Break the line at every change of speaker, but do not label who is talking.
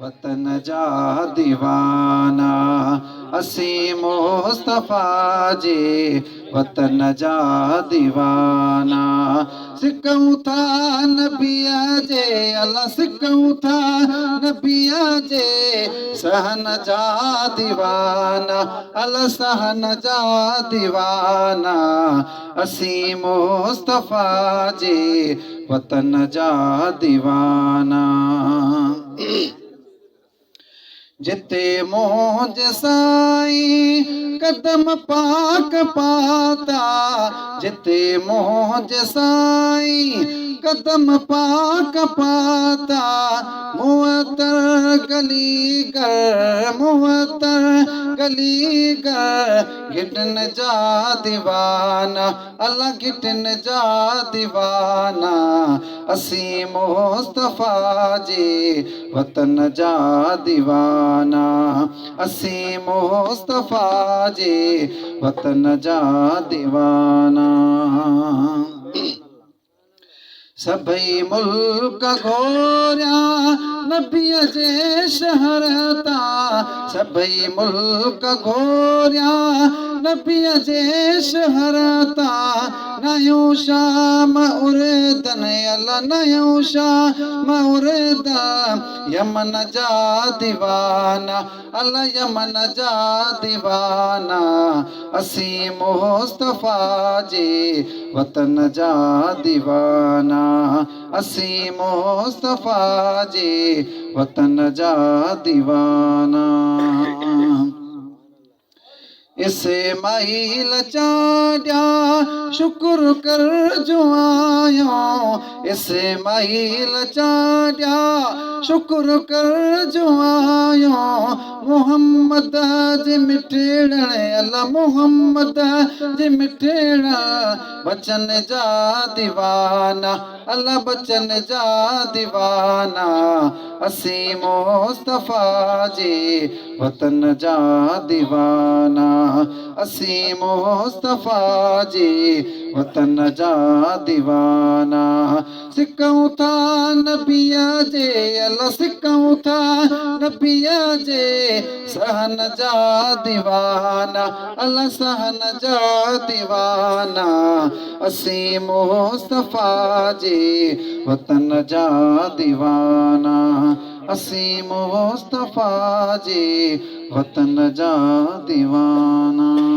वतन जा दीवाना असी मुस्तफा जे वतन जा दीवाना सिकऊं था नबिया जे अल्लाह सिकऊं था नबिया जे सहन जा दीवाना अल्लाह सहन जा दीवाना असी मुस्तफा जे वतन जा दीवाना जिते मौज साईं कदम पाक पाता जिते मौज साईं कदम पाक पाता मुअत्तर गली कर मुअत्तर गली कर गिटन जा दीवाना अल्लाह गिटन जा दीवाना असी मुस्तफा जे वतन जा दीवाना असी मुस्तफा जे वतन जा दीवाना सभई मुल्क घोरिया नबीअ जे शहर ता सभई मुल्क घोरिया नबीअ जे शहर ता नयूं शाम उरदन अल्लाह नयूं शाम उरदन यमन जा दीवाना अल्लाह यमन जा दीवाना असी मुस्तफा जे वतन जा दीवाना असी मुस्तफा जे वतन जा दीवाना इसे माहिल चाड्या शुक्र कर जो आयो इसे माहिल चाड्या शुक्र कर जो आयो मोहम्मद जे मिठड़े अल्लाह मोहम्मद जे मिठड़ा बचन जा दीवाना अल्लाह बचन जा दीवाना असी मुस्तफा जे वतन जा दीवाना असी मुस्तफा जे वतन जा दीवाना सिकऊं था नबिया जे अल्लाह सिकऊं था नबिया जे सहन जा दीवाना अल्लाह सहन जा दीवाना असी मुस्तफा जे वतन जा दीवाना असी मुस्तफा जे वतन जा दीवाना।